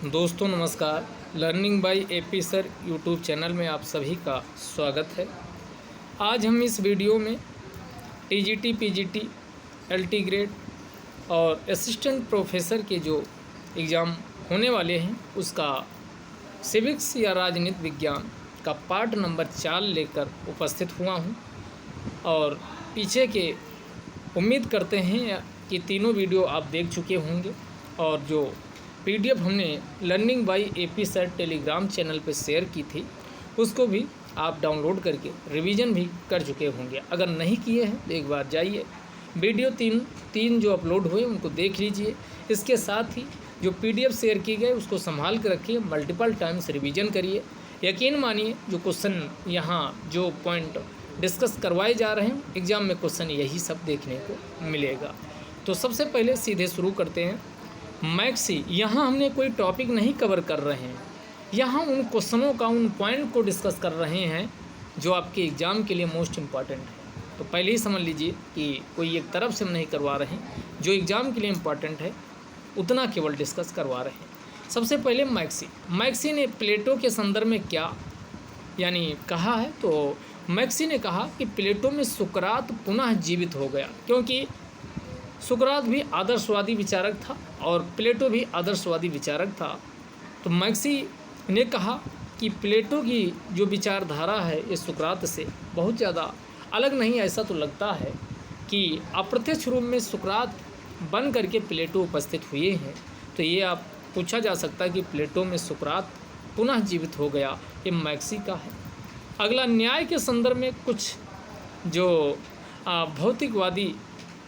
दोस्तों नमस्कार। Learning by AP sir YouTube channel में आप सभी का स्वागत है। आज हम इस वीडियो में टीजीटी, पीजीटी, एलटी ग्रेड और असिस्टेंट प्रोफेसर के जो एग्ज़ाम होने वाले हैं उसका सिविक्स या राजनीति विज्ञान का पार्ट नंबर 4 लेकर उपस्थित हुआ हूं। और पीछे के उम्मीद करते हैं कि तीनों वीडियो आप देख चुके होंगे और जो पीडीएफ हमने learning by AP sir Telegram channel पर शेयर की थी उसको भी आप डाउनलोड करके रिवीजन भी कर चुके होंगे। अगर नहीं किए हैं तो एक बार जाइए वीडियो तीन जो अपलोड हुए उनको देख लीजिए। इसके साथ ही जो पीडीएफ शेयर की गए उसको संभाल कर रखिए, मल्टीपल टाइम्स रिवीजन करिए। यकीन मानिए जो क्वेश्चन यहाँ जो पॉइंट डिस्कस करवाए जा रहे हैं एग्ज़ाम में क्वेश्चन यही सब देखने को मिलेगा। तो सबसे पहले सीधे शुरू करते हैं। मैक्सी, यहाँ हमने कोई टॉपिक नहीं कवर कर रहे हैं, यहाँ उन क्वेश्चनों का उन पॉइंट को डिस्कस कर रहे हैं जो आपके एग्ज़ाम के लिए मोस्ट इम्पॉर्टेंट है। तो पहले ही समझ लीजिए कि कोई एक तरफ से हम नहीं करवा रहे हैं, जो एग्ज़ाम के लिए इम्पॉर्टेंट है उतना केवल डिस्कस करवा रहे हैं। सबसे पहले मैक्सी ने प्लेटो के संदर्भ में क्या यानी कहा है, तो मैक्सी ने कहा कि प्लेटो में सुकरात पुनः जीवित हो गया, क्योंकि सुकरात भी आदर्शवादी विचारक था और प्लेटो भी आदर्शवादी विचारक था। तो मैक्सी ने कहा कि प्लेटो की जो विचारधारा है ये सुकरात से बहुत ज़्यादा अलग नहीं। ऐसा तो लगता है कि अप्रत्यक्ष रूप में सुकरात बन करके प्लेटो उपस्थित हुए हैं। तो ये आप पूछा जा सकता है कि प्लेटो में सुकरात पुनः जीवित हो गया, ये मैक्सी का है। अगला, न्याय के संदर्भ में कुछ जो भौतिकवादी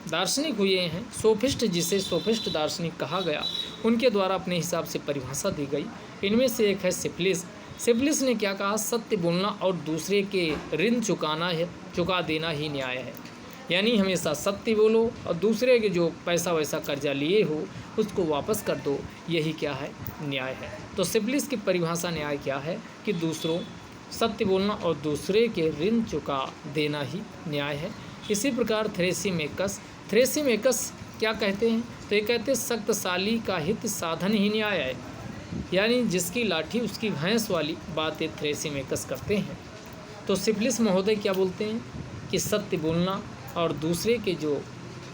दार्शनिक हुए हैं, सोफिस्ट, जिसे सोफिस्ट दार्शनिक कहा गया, उनके द्वारा अपने हिसाब से परिभाषा दी गई। इनमें से एक है सिफिलिस ने क्या कहा, सत्य बोलना और दूसरे के ऋण चुका देना ही न्याय है। यानी हमेशा सत्य बोलो और दूसरे के जो पैसा वैसा कर्जा लिए हो उसको वापस कर दो, यही क्या है, न्याय है। तो सिफिलिस की परिभाषा न्याय क्या है कि दूसरों सत्य बोलना और दूसरे के ऋण चुका देना ही न्याय है। इसी प्रकार थ्रेसिमेकस क्या कहते हैं, तो ये कहते हैं शक्तिशाली का हित साधन ही न्याय है। यानी जिसकी लाठी उसकी भैंस वाली बात ये थ्रेसिमेकस करते हैं। तो सिफिलिस महोदय क्या बोलते हैं कि सत्य बोलना और दूसरे के जो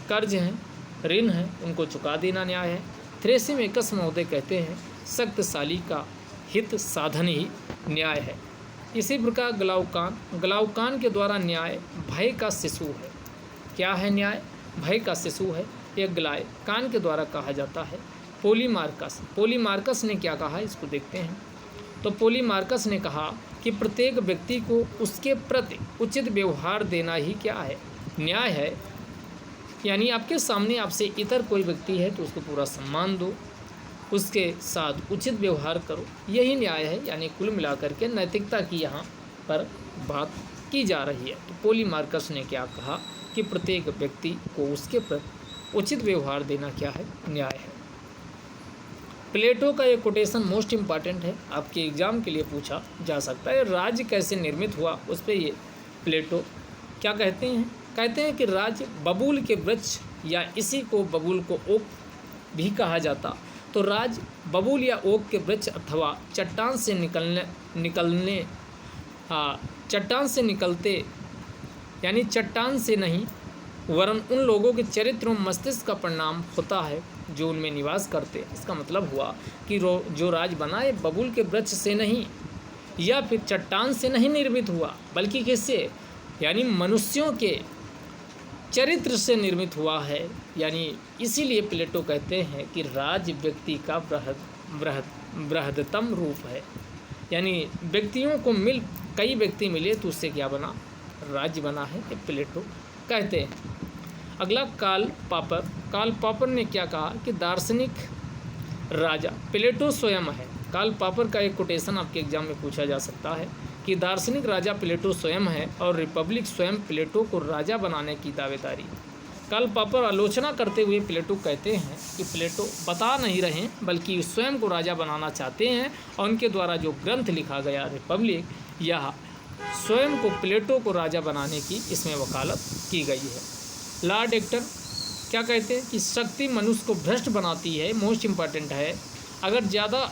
कर्ज हैं, ऋण हैं, उनको चुका देना न्याय है। थ्रेसिमेकस महोदय कहते हैं शक्तिशाली का हित साधन ही न्याय है। इसी प्रकार ग्लाउकान के द्वारा न्याय भय का शिशु है। क्या है न्याय, भय का शिशु है, यह ग्लाउकान के द्वारा कहा जाता है। पोलीमार्कस ने क्या कहा, इसको देखते हैं। तो पोलीमार्कस ने कहा कि प्रत्येक व्यक्ति को उसके प्रति उचित व्यवहार देना ही क्या है, न्याय है। यानी आपके सामने आपसे इतर कोई व्यक्ति है तो उसको पूरा सम्मान दो, उसके साथ उचित व्यवहार करो, यही न्याय है। यानी कुल मिलाकर के नैतिकता की यहाँ पर बात की जा रही है। तो पोलीमार्कस ने क्या कहा कि प्रत्येक व्यक्ति को उसके प्रति उचित व्यवहार देना क्या है, न्याय है। प्लेटो का ये कोटेशन मोस्ट इम्पॉर्टेंट है, आपके एग्जाम के लिए पूछा जा सकता है। राज्य कैसे निर्मित हुआ उस पर ये प्लेटो क्या कहते हैं कि राज्य बबूल के वृक्ष या इसी को बबूल को ओक भी कहा जाता। तो राज बबूल या ओक के वृक्ष अथवा चट्टान से निकलते यानी चट्टान से नहीं वरन उन लोगों के चरित्र और मस्तिष्क का परिणाम होता है जो उनमें निवास करते। इसका मतलब हुआ कि जो राज बना है बबूल के वृक्ष से नहीं या फिर चट्टान से नहीं निर्मित हुआ, बल्कि किससे, यानी मनुष्यों के चरित्र से निर्मित हुआ है। यानी इसीलिए प्लेटो कहते हैं कि राज व्यक्ति का बृहदतम रूप है। यानी व्यक्तियों को कई व्यक्ति मिले तो उससे क्या बना, राज्य बना है, ये प्लेटो कहते हैं। अगला, कार्ल पॉपर ने क्या कहा कि दार्शनिक राजा प्लेटो स्वयं है। कार्ल पॉपर का एक कोटेशन आपके एग्जाम में पूछा जा सकता है कि दार्शनिक राजा प्लेटो स्वयं है और रिपब्लिक स्वयं प्लेटो को राजा बनाने की दावेदारी। कार्ल पॉपर आलोचना करते हुए प्लेटो कहते हैं कि प्लेटो बता नहीं रहे बल्कि स्वयं को राजा बनाना चाहते हैं और उनके द्वारा जो ग्रंथ लिखा गया रिपब्लिक, यह स्वयं को प्लेटो को राजा बनाने की इसमें वकालत की गई है। लॉर्ड एक्टर क्या कहते हैं कि शक्ति मनुष्य को भ्रष्ट बनाती है, मोस्ट इम्पॉर्टेंट है, अगर ज़्यादा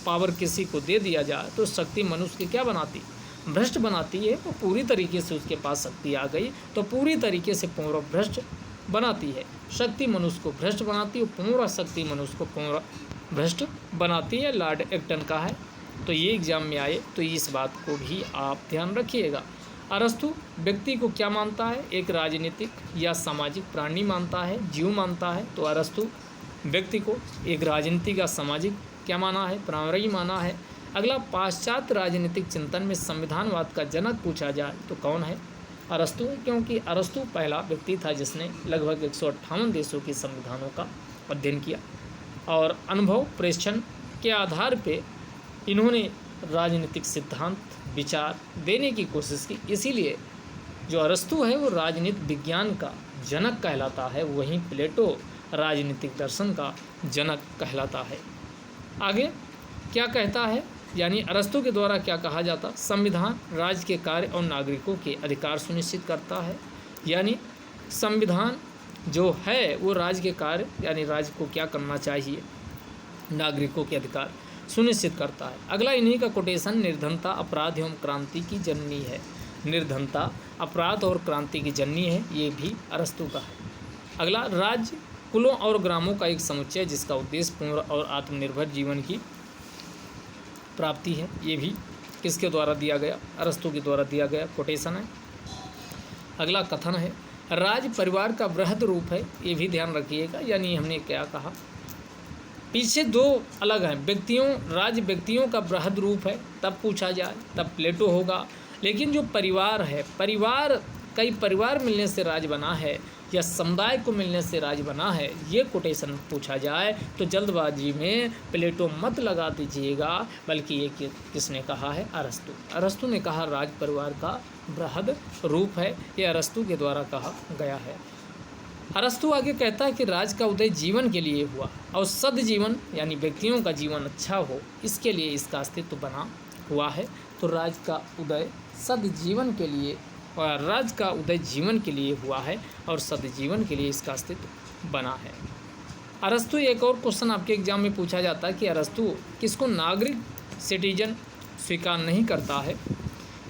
पावर किसी को दे दिया जाए तो शक्ति मनुष्य की क्या बनाती, भ्रष्ट बनाती है। वो पूरी तरीके से उसके पास शक्ति आ गई तो पूरी तरीके से पूरा भ्रष्ट बनाती है। शक्ति मनुष्य को भ्रष्ट बनाती है, पूरा शक्ति मनुष्य को पूरा भ्रष्ट बनाती है। लॉर्ड एक्टन का है। तो ये एग्जाम में आए तो इस बात को भी आप ध्यान रखिएगा। अरस्तु व्यक्ति को क्या मानता है, एक राजनीतिक या सामाजिक प्राणी मानता है, जीव मानता है। तो अरस्तु व्यक्ति को एक राजनीतिक या सामाजिक क्या माना है, प्राणी माना है। अगला, पाश्चात्य राजनीतिक चिंतन में संविधानवाद का जनक पूछा जाए तो कौन है, अरस्तु है। क्योंकि अरस्तु पहला व्यक्ति था जिसने लगभग 158 देशों के संविधानों का अध्ययन किया और अनुभव प्रेक्षण के आधार पे इन्होंने राजनीतिक सिद्धांत विचार देने की कोशिश की। इसीलिए जो अरस्तु है वो राजनीतिक विज्ञान का जनक कहलाता है, वहीं प्लेटो राजनीतिक दर्शन का जनक कहलाता है। आगे क्या कहता है, यानी अरस्तु के द्वारा क्या कहा जाता, संविधान राज्य के कार्य और नागरिकों के अधिकार सुनिश्चित करता है। यानी संविधान जो है वो राज्य के कार्य यानी राज्य को क्या करना चाहिए, नागरिकों के अधिकार सुनिश्चित करता है। अगला इन्हीं का कोटेशन, निर्धनता अपराध एवं क्रांति की जननी है। निर्धनता अपराध और क्रांति की जननी है, ये भी अरस्तु का है। अगला, राज्य कुलों और ग्रामों का एक समुच्चय जिसका उद्देश्य पूर्ण और आत्मनिर्भर जीवन की प्राप्ति है। ये भी किसके द्वारा दिया गया, अरस्तु के द्वारा दिया गया कोटेशन है। अगला कथन है, राज्य परिवार का वृहद रूप है। ये भी ध्यान रखिएगा। यानी हमने क्या कहा, पीछे दो अलग हैं, व्यक्तियों, राज्य व्यक्तियों का वृहद रूप है, तब पूछा जाए तब प्लेटो होगा। लेकिन जो परिवार है, परिवार कई परिवार मिलने से राज्य बना है या समुदाय को मिलने से राज्य बना है, ये कोटेशन पूछा जाए तो जल्दबाजी में प्लेटो मत लगा दीजिएगा, बल्कि ये किसने कहा है, अरस्तु। अरस्तु ने कहा राज्य परिवार का वृहद रूप है, ये अरस्तु के द्वारा कहा गया है। अरस्तु आगे कहता है कि राज्य का उदय जीवन के लिए हुआ और सद जीवन यानी व्यक्तियों का जीवन अच्छा हो, इसके लिए इसका अस्तित्व बना हुआ है। तो राज्य का उदय सद जीवन के लिए और राज्य का उदय जीवन के लिए हुआ है और सद जीवन के लिए इसका अस्तित्व बना है। अरस्तु, एक और क्वेश्चन आपके एग्जाम में पूछा जाता है कि अरस्तु किसको नागरिक सिटीजन स्वीकार नहीं करता है।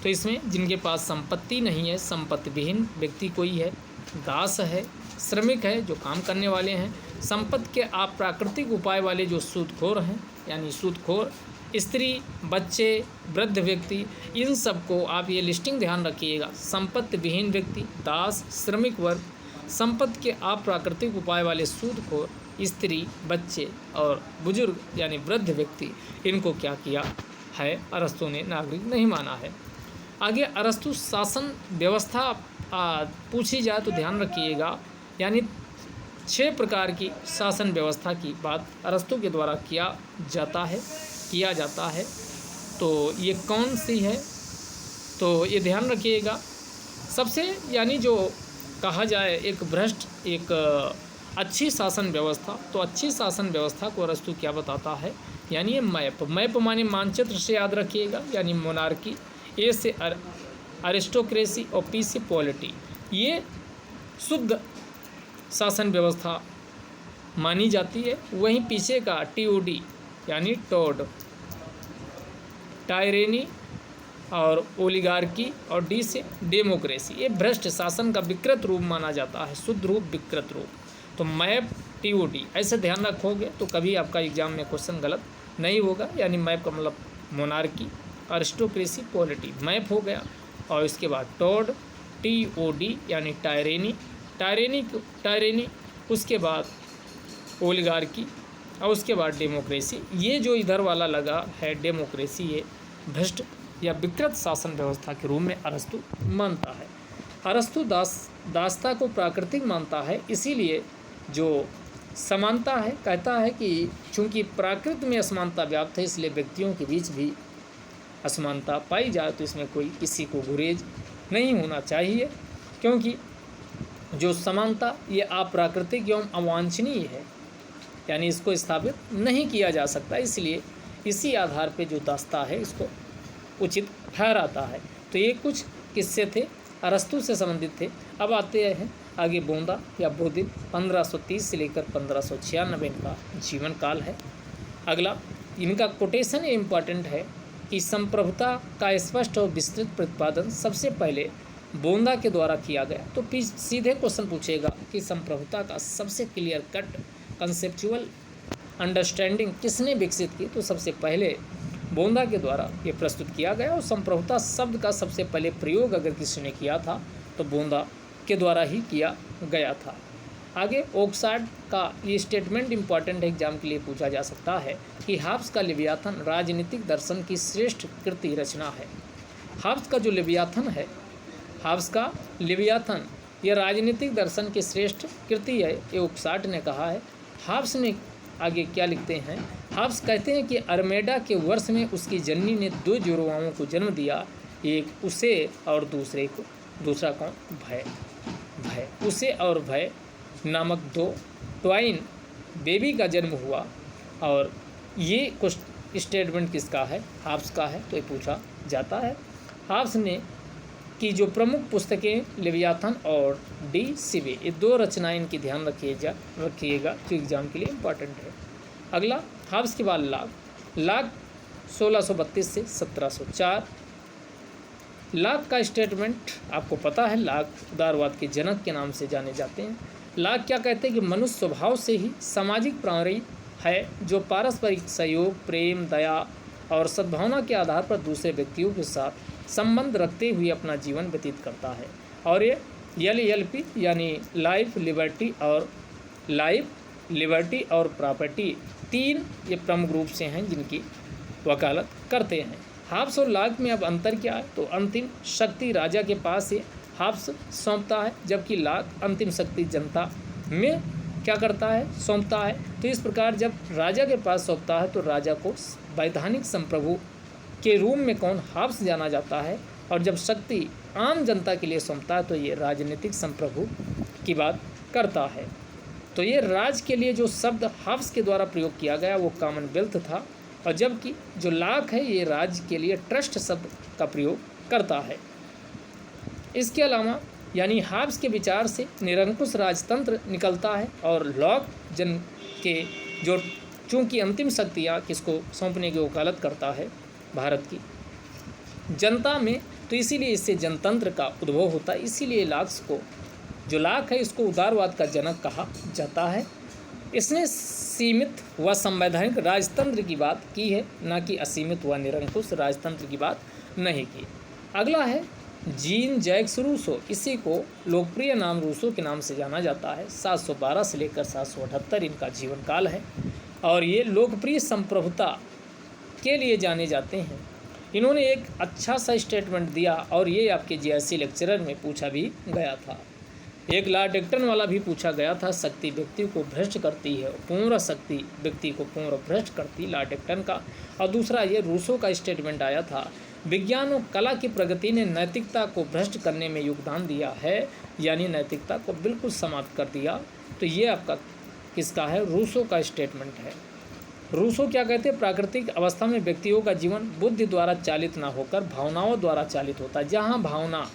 तो इसमें जिनके पास संपत्ति नहीं है, संपत्ति विहीन व्यक्ति कोई है, दास है, श्रमिक है जो काम करने वाले हैं, संपत्ति के अप्राकृतिक उपाय वाले जो सूदखोर हैं यानी सूदखोर, स्त्री, बच्चे, वृद्ध व्यक्ति, इन सबको आप ये लिस्टिंग ध्यान रखिएगा। संपत्ति विहीन व्यक्ति, दास, श्रमिक वर्ग, संपत्ति के अप्राकृतिक उपाय वाले सूदखोर, स्त्री, बच्चे और बुजुर्ग यानी वृद्ध व्यक्ति, इनको क्या किया है, अरस्तु ने नागरिक नहीं माना है। आगे अरस्तु शासन व्यवस्था पूछी जाए तो ध्यान रखिएगा, यानी 6 प्रकार की शासन व्यवस्था की बात अरस्तु के द्वारा किया जाता है। तो ये कौन सी है, तो ये ध्यान रखिएगा। सबसे यानी जो कहा जाए एक भ्रष्ट, एक अच्छी शासन व्यवस्था, तो अच्छी शासन व्यवस्था को अरस्तु क्या बताता है, यानी ये मैप माने मानचित्र से याद रखिएगा। यानी मोनार्की, ए से अरिस्टोक्रेसी और पी से पॉलिटी, ये शुद्ध शासन व्यवस्था मानी जाती है। वहीं पीछे का टीओडी यानी टॉड, टायरेनी और ओलिगार्की और डी से डेमोक्रेसी, ये भ्रष्ट शासन का विकृत रूप माना जाता है, शुद्ध रूप, विकृत रूप। तो मैप, टीओडी ऐसे ध्यान रखोगे तो कभी आपका एग्जाम में क्वेश्चन गलत नहीं होगा। यानी मैप का मतलब मोनार्की, अरिस्टोक्रेसी, पॉलिटी, मैप हो गया। और इसके बाद टॉड, टीओडी यानी टायरेनी, उसके बाद ओलिगार्की और उसके बाद डेमोक्रेसी। ये जो इधर वाला लगा है डेमोक्रेसी, ये भ्रष्ट या विकृत शासन व्यवस्था के रूप में अरस्तु मानता है। अरस्तु दासता को प्राकृतिक मानता है, इसीलिए जो समानता है, कहता है कि चूंकि प्राकृत में असमानता व्याप्त है, इसलिए व्यक्तियों के बीच भी असमानता पाई जाए तो इसमें कोई किसी को गुरेज नहीं होना चाहिए, क्योंकि जो समानता ये अप्राकृतिक एवं अवांछनीय है, यानी इसको स्थापित नहीं किया जा सकता। इसलिए इसी आधार पे जो दासता है इसको उचित ठहराता है। तो ये कुछ किस्से थे, अरस्तु से संबंधित थे। अब आते हैं आगे बोंदा या बोधिन, 1530 से लेकर 1596 इनका जीवन काल है। अगला इनका कोटेशन ये इम्पॉर्टेंट है कि संप्रभुता का स्पष्ट और विस्तृत प्रतिपादन सबसे पहले बोंदा के द्वारा किया गया। तो सीधे क्वेश्चन पूछेगा कि संप्रभुता का सबसे क्लियर कट कंसेप्चुअल अंडरस्टैंडिंग किसने विकसित की, तो सबसे पहले बोंदा के द्वारा ये प्रस्तुत किया गया। और संप्रभुता शब्द का सबसे पहले प्रयोग अगर किसी ने किया था तो बोंदा के द्वारा ही किया गया था। आगे ओक्सफोर्ड का ये स्टेटमेंट इम्पॉर्टेंट एग्जाम के लिए पूछा जा सकता है कि हाब्स का लेवियाथन राजनीतिक दर्शन की श्रेष्ठ कृति रचना है। हाब्स का जो लेवियाथन है, हाब्स का लेवियाथन यह राजनीतिक दर्शन की श्रेष्ठ कृति है, ये ओक्सफोर्ड ने कहा है। हाब्स ने आगे क्या लिखते हैं, हाब्स कहते हैं कि अरमेडा के वर्ष में उसकी जननी ने 2 जुड़वाओं को जन्म दिया, एक उसे और दूसरा कौन, भय। उसे और भय नामक 2 ट्वाइन बेबी का जन्म हुआ। और ये कुछ स्टेटमेंट किसका है, हाब्स का है, तो ये पूछा जाता है। हाब्स ने की जो प्रमुख पुस्तकें लेवियाथन और डी सिबे, ये 2 रचनाएं इनकी ध्यान रखिएगा जो एग्जाम के लिए इम्पॉर्टेंट है। अगला हाब्स के बाद लाक 1632 से 1704। लाक का स्टेटमेंट आपको पता है, लाक उदारवाद के जनक के नाम से जाने जाते हैं। लाक क्या कहते हैं कि मनुष्य स्वभाव से ही सामाजिक प्राणी है जो पारस्परिक सहयोग, प्रेम, दया और सद्भावना के आधार पर दूसरे व्यक्तियों के साथ संबंध रखते हुए अपना जीवन व्यतीत करता है। और ये LLP यानी लाइफ, लिबर्टी और प्रॉपर्टी 3 ये प्रमुख रूप से हैं जिनकी वकालत करते हैं। हाब्स और लाक में अब अंतर क्या है, तो अंतिम शक्ति राजा के पास है, हाब्स सौंपता है, जबकि लाक अंतिम शक्ति जनता में क्या करता है, सौंपता है। तो इस प्रकार जब राजा के पास सौंपता है तो राजा को वैधानिक संप्रभु के रूप में कौन, हाब्स जाना जाता है। और जब शक्ति आम जनता के लिए सौंपता है तो ये राजनीतिक संप्रभु की बात करता है। तो ये राज के लिए जो शब्द हाब्स के द्वारा प्रयोग किया गया वो कॉमनवेल्थ था, और जबकि जो लाक है ये राज्य के लिए ट्रस्ट शब्द का प्रयोग करता है। इसके अलावा यानी हाब्स के विचार से निरंकुश राजतंत्र निकलता है, और लॉक जन के जो चूँकि अंतिम शक्तियाँ किसको सौंपने की वकालत करता है, भारत की जनता में, तो इसीलिए इससे जनतंत्र का उद्भव होता है। इसीलिए लाक्स को, जो लाक है, इसको उदारवाद का जनक कहा जाता है। इसने सीमित व संवैधानिक राजतंत्र की बात की है, न कि असीमित व निरंकुश राजतंत्र की बात नहीं की। अगला है जीन जैक्स रूसो, इसी को लोकप्रिय नाम रूसो के नाम से जाना जाता है। 712 से लेकर 778 इनका जीवन काल है, और ये लोकप्रिय संप्रभुता के लिए जाने जाते हैं। इन्होंने एक अच्छा सा स्टेटमेंट दिया, और ये आपके जीआईसी लेक्चरर में पूछा भी गया था। एक लॉर्ड एक्टन वाला भी पूछा गया था, शक्ति व्यक्ति को भ्रष्ट करती है, पूर्ण शक्ति व्यक्ति को पूर्ण भ्रष्ट करती, लॉर्ड एक्टन का। और दूसरा ये रूसो का स्टेटमेंट आया था, विज्ञान और कला की प्रगति ने नैतिकता को भ्रष्ट करने में योगदान दिया है, यानी नैतिकता को बिल्कुल समाप्त कर दिया। तो ये आपका किसका है, रूसो का स्टेटमेंट है। रूसो क्या कहते हैं, प्राकृतिक अवस्था में व्यक्तियों का जीवन बुद्धि द्वारा चालित ना होकर भावनाओं द्वारा चालित होता है। जहाँ भावना,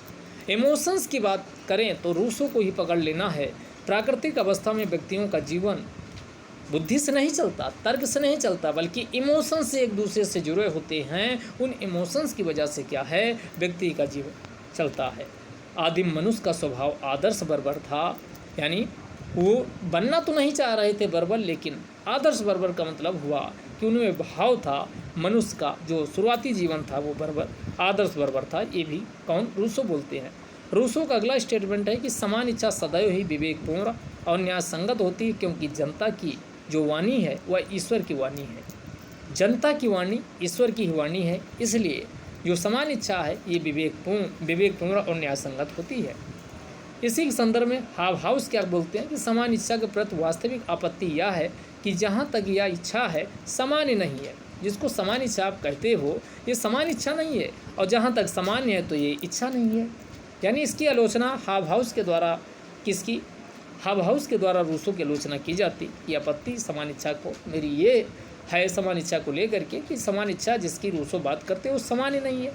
इमोशंस की बात करें तो रूसो को ही पकड़ लेना है। प्राकृतिक अवस्था में व्यक्तियों का जीवन बुद्धि से नहीं चलता, तर्क से नहीं चलता, बल्कि इमोशंस से एक दूसरे से जुड़े होते हैं। उन इमोशंस की वजह से क्या है, व्यक्ति का जीवन चलता है। आदिम मनुष्य का स्वभाव आदर्श बर्बर था, यानी वो बनना तो नहीं चाह रहे थे बर्बर, लेकिन आदर्श बर्बर का मतलब हुआ कि उनमें भाव था। मनुष्य का जो शुरुआती जीवन था वो बर्बर, आदर्श बर्बर था। ये भी कौन, रूसो बोलते हैं। रूसो का अगला स्टेटमेंट है कि समान इच्छा सदैव ही विवेकपूर्ण और न्याय संगत होती है, क्योंकि जनता की जो वाणी है वह ईश्वर की वाणी है। जनता की वाणी ईश्वर की ही वाणी है, इसलिए जो समान इच्छा है ये विवेकपूर्ण और न्याय संगत होती है। इसी के संदर्भ में हाब्स क्या बोलते हैं कि समान इच्छा के प्रति वास्तविक आपत्ति यह है कि जहाँ तक यह इच्छा है सामान्य नहीं है। जिसको समान इच्छा आप कहते हो ये समान इच्छा नहीं है, और जहाँ तक सामान्य है तो ये इच्छा नहीं है। यानी इसकी आलोचना हाब्स के द्वारा किसकी, हाब्स के द्वारा रूसो की आलोचना की जाती कि आपत्ति समान इच्छा को, मेरी ये है समान इच्छा को लेकर के कि समान इच्छा जिसकी रूसो बात करते हैं वो सामान्य नहीं है।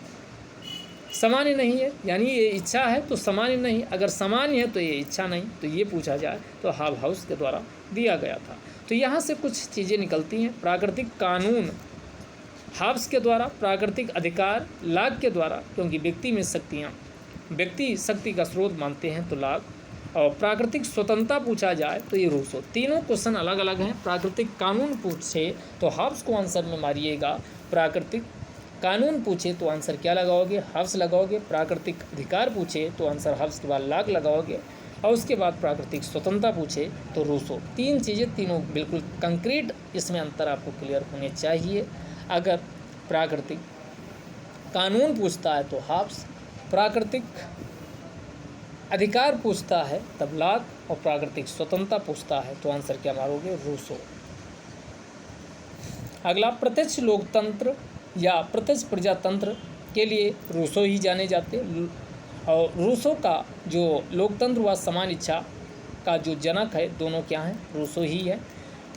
सामान्य नहीं है, यानी ये इच्छा है तो सामान्य नहीं, अगर सामान्य है तो ये इच्छा नहीं, तो ये पूछा जाए तो हाउस के द्वारा दिया गया था। तो यहाँ से कुछ चीज़ें निकलती हैं। प्राकृतिक कानून हाब्स के द्वारा, प्राकृतिक अधिकार लाग के द्वारा, क्योंकि व्यक्ति शक्ति का स्रोत मानते हैं तो लाग, और प्राकृतिक स्वतंत्रता पूछा जाए तो ये रूसो। तीनों क्वेश्चन अलग अलग हैं। प्राकृतिक कानून पूछे तो हाब्स को आंसर में मारिएगा, प्राकृतिक कानून पूछे तो आंसर क्या लगाओगे, हाब्स लगाओगे। प्राकृतिक अधिकार पूछे तो आंसर हाब्स के बाद लाग लगाओगे, और उसके बाद प्राकृतिक स्वतंत्रता पूछे तो रूसो। तीन चीज़ें, तीनों बिल्कुल कंक्रीट, इसमें अंतर आपको क्लियर होने चाहिए। अगर प्राकृतिक कानून पूछता है तो हाब्स, प्राकृतिक अधिकार पूछता है तब लाग, और प्राकृतिक स्वतंत्रता पूछता है तो आंसर क्या मारोगे, रूसो। अगला, प्रत्यक्ष लोकतंत्र या प्रत्यक्ष प्रजातंत्र के लिए रूसो ही जाने जाते। और रूसो का जो लोकतंत्र व समान इच्छा का जो जनक है, दोनों क्या हैं, रूसो ही है।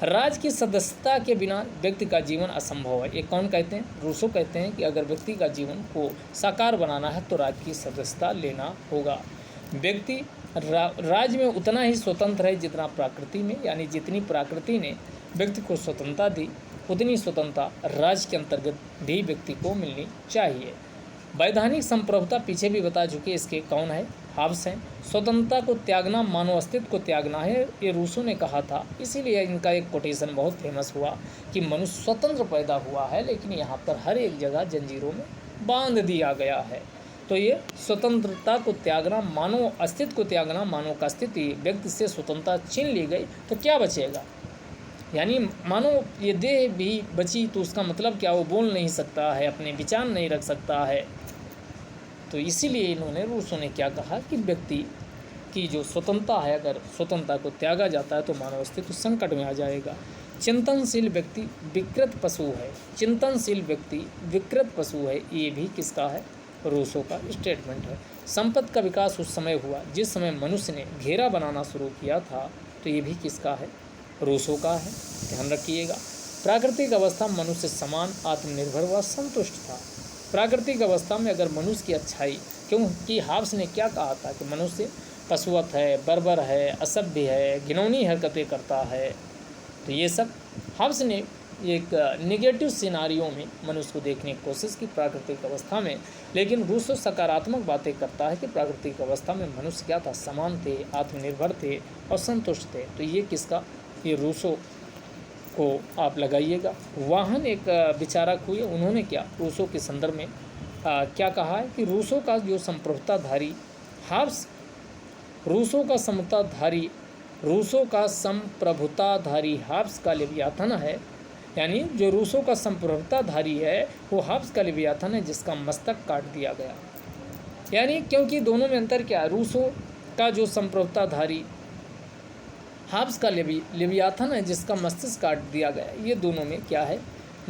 राज्य की सदस्यता के बिना व्यक्ति का जीवन असंभव है। ये कौन कहते हैं, रूसो कहते हैं कि अगर व्यक्ति का जीवन को साकार बनाना है तो राज्य की सदस्यता लेना होगा। व्यक्ति राज्य में उतना ही स्वतंत्र है जितना प्रकृति में, यानी जितनी प्रकृति ने व्यक्ति को स्वतंत्रता दी उतनी स्वतंत्रता राज्य के अंतर्गत भी व्यक्ति को मिलनी चाहिए। वैधानिक संप्रभुता पीछे भी बता चुके, इसके कौन है, हाब्स हैं। स्वतंत्रता को त्यागना मानव अस्तित्व को त्यागना है, ये रूसो ने कहा था। इसीलिए इनका एक कोटेशन बहुत फेमस हुआ कि मनुष्य स्वतंत्र पैदा हुआ है, लेकिन यहाँ पर हर एक जगह जंजीरों में बांध दिया गया है। तो ये स्वतंत्रता को त्यागना, मानव अस्तित्व को त्यागना, मानव का अस्तित्व व्यक्ति से स्वतंत्रता छीन ली गई तो क्या बचेगा, यानी मानो ये देह भी बची तो उसका मतलब क्या, वो बोल नहीं सकता है, अपने विचार नहीं रख सकता है। तो इसीलिए इन्होंने, रूसो ने क्या कहा कि व्यक्ति की जो स्वतंत्रता है, अगर स्वतंत्रता को त्यागा जाता है तो मानव अस्तित्व संकट में आ जाएगा। चिंतनशील व्यक्ति विकृत पशु है, चिंतनशील व्यक्ति विकृत पशु है, ये भी किसका है, रूसो का स्टेटमेंट है। संपत्ति का विकास उस समय हुआ जिस समय मनुष्य ने घेरा बनाना शुरू किया था, तो ये भी किसका है, रूसो का है, ध्यान रखिएगा। प्राकृतिक अवस्था मनुष्य समान, आत्मनिर्भर व संतुष्ट था। प्राकृतिक अवस्था में अगर मनुष्य की अच्छाई, क्योंकि हाब्स ने क्या कहा था कि मनुष्य पशुवत है, बर्बर है, असभ्य है, घिनौनी हरकतें करता है, तो ये सब हाब्स ने एक नेगेटिव सिनारियों में मनुष्य को देखने की कोशिश की प्राकृतिक अवस्था में। लेकिन रूसो सकारात्मक बातें करता है कि प्राकृतिक अवस्था में मनुष्य क्या था, समान थे, आत्मनिर्भर थे और संतुष्ट थे। तो ये किसका, ये रूसो को आप लगाइएगा। वाहन एक विचारक हुए, उन्होंने क्या रूसो के संदर्भ में क्या कहा है कि रूसो का जो संप्रभुताधारी हाब्स, रूसो का संप्रभुताधारी हाब्स का लेवियाथन है, यानी जो रूसो का संप्रभुताधारी है वो हाब्स का लेवियाथन है जिसका मस्तक काट दिया गया। यानी क्योंकि दोनों में अंतर क्या है, रूसो का जो संप्रभुताधारी हाब्स का लेवियाथन है जिसका मस्तिष्क काट दिया गया, ये दोनों में क्या है,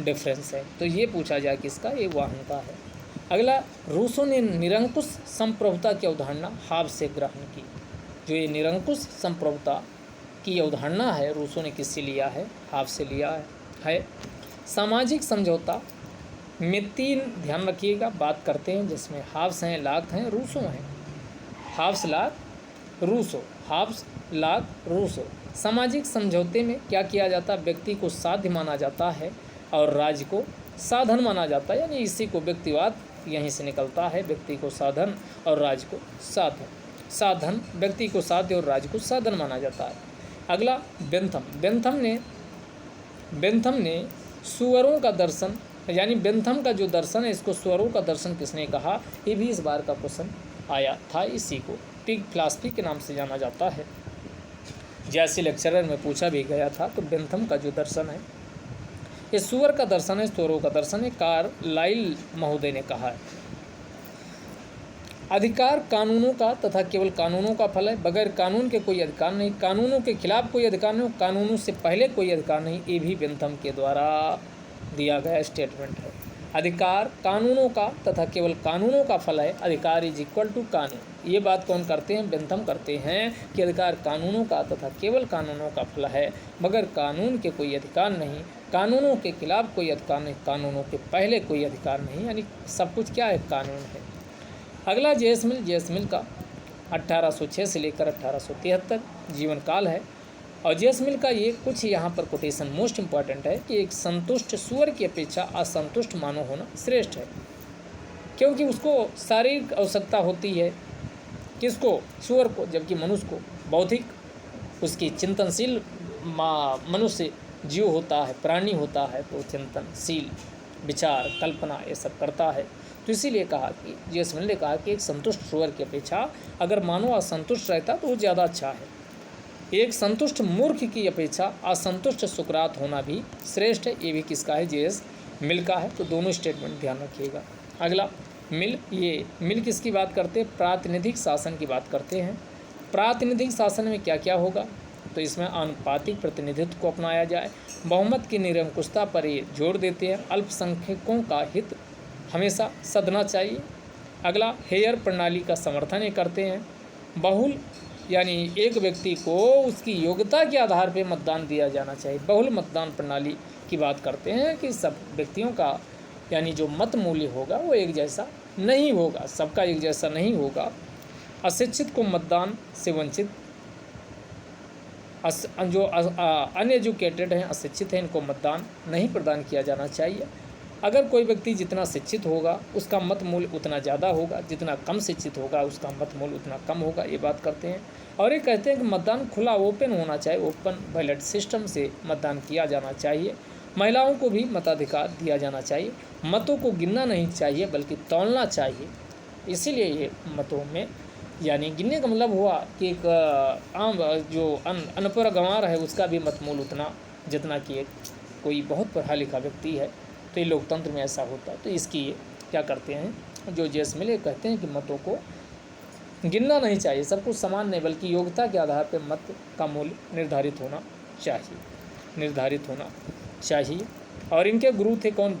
डिफरेंस है। तो ये पूछा जाए किसका, ये वाहन का है। अगला, रूसो ने निरंकुश संप्रभुता की अवधारणा हाब्स से ग्रहण की। जो ये निरंकुश संप्रभुता की अवधारणा है, रूसो ने किससे लिया है, हाब्स से लिया है। सामाजिक समझौता में तीन, ध्यान रखिएगा, बात करते हैं जिसमें हाब्स हैं, लाग हैं, रूसो हैं। हाब्स, लाग, रूसो, हाब्स, लाग, रूसो। सामाजिक समझौते में क्या किया जाता है, व्यक्ति को साध्य माना जाता है और राज्य को साधन माना जाता है, यानी इसी को व्यक्तिवाद यहीं से निकलता है, व्यक्ति को साधन और राज्य को साधन, व्यक्ति को साध्य और राज्य को साधन माना जाता है। अगला, बेंथम ने सुअरों का दर्शन, यानी बेंथम का जो दर्शन है, इसको सुअरों का दर्शन किसने कहा, ये भी इस बार का क्वेश्चन आया था। इसी को पिग फिलॉसफी के नाम से जाना जाता है, जैसे लेक्चरर में पूछा भी गया था। तो बेंथम का जो दर्शन है ये सुअर का दर्शन है, सुअरों का दर्शन है, कार्लाइल महोदय ने कहा है। अधिकार कानूनों का तथा केवल कानूनों का फल है, बगैर कानून के कोई अधिकार नहीं, कानूनों के खिलाफ कोई अधिकार नहीं, कानूनों से पहले कोई अधिकार नहीं, ये भी बेंथम के द्वारा दिया गया स्टेटमेंट है। अधिकार कानूनों का तथा केवल कानूनों का फल है, अधिकार इज इक्वल टू कानून। ये बात कौन करते हैं, बेंथम करते हैं कि अधिकार कानूनों का तथा केवल कानूनों का फल है, मगर कानून के कोई अधिकार नहीं, कानूनों के खिलाफ कोई अधिकार नहीं, कानूनों के पहले कोई अधिकार नहीं, यानी सब कुछ क्या है, कानून है। अगला जेएस मिल का 1806 से लेकर 1873 जीवन काल है। और जेएस मिल का ये कुछ यहाँ पर कोटेशन मोस्ट इम्पॉर्टेंट है कि एक संतुष्ट सुअर की अपेक्षा असंतुष्ट मानव होना श्रेष्ठ है, क्योंकि उसको शारीरिक आवश्यकता होती है, किसको, सुअर को, जबकि मनुष्य को बौद्धिक, उसकी चिंतनशील मनुष्य जीव होता है, प्राणी होता है, तो चिंतनशील विचार कल्पना ये सब करता है। तो इसीलिए कहा कि जेएस मिल ने कहा कि एक संतुष्ट सुअर की अपेक्षा अगर मानव असंतुष्ट रहता तो वो ज़्यादा अच्छा है। एक संतुष्ट मूर्ख की अपेक्षा असंतुष्ट सुकरात होना भी श्रेष्ठ है। ये भी किसका है, जेएस मिल का है। तो दोनों स्टेटमेंट ध्यान रखिएगा। अगला मिल किसकी बात करते हैं, प्रातिनिधिक शासन की बात करते हैं। प्रातिनिधिक शासन में क्या क्या होगा, तो इसमें आनुपातिक प्रतिनिधित्व को अपनाया जाए, बहुमत की निरंकुशता पर ये जोर देते हैं, अल्पसंख्यकों का हित हमेशा सधना चाहिए। अगला हेयर प्रणाली का समर्थन ये करते हैं। बहुल यानी एक व्यक्ति को उसकी योग्यता के आधार पर मतदान दिया जाना चाहिए। बहुल मतदान प्रणाली की बात करते हैं कि सब व्यक्तियों का यानी जो मत मूल्य होगा वो एक जैसा नहीं होगा, सबका एक जैसा नहीं होगा। अशिक्षित को मतदान से वंचित, जो अनएजुकेटेड हैं, अशिक्षित हैं, इनको मतदान नहीं प्रदान किया जाना चाहिए। अगर कोई व्यक्ति जितना शिक्षित होगा उसका मत मूल्य उतना ज़्यादा होगा, जितना कम शिक्षित होगा उसका मत मूल्य उतना कम होगा, ये बात करते हैं। और ये कहते हैं कि मतदान खुला ओपन होना चाहिए, ओपन बैलेट सिस्टम से मतदान किया जाना चाहिए। महिलाओं को भी मताधिकार दिया जाना चाहिए। मतों को गिनना नहीं चाहिए बल्कि तौलना चाहिए। इसीलिए ये मतों में यानी गिनने का मतलब हुआ कि एक आम जो अनपढ़ गंवार है उसका भी मत मूल्य उतना जितना कि एक कोई बहुत पढ़ा लिखा व्यक्ति है। तो ये लोकतंत्र में ऐसा होता है। तो इसकी क्या करते हैं, जो जेएस मिल कहते हैं कि मतों को गिनना नहीं चाहिए, सबको समान नहीं बल्कि योग्यता के आधार पर मत का मूल्य निर्धारित होना चाहिए। और इनके गुरु थे कौन,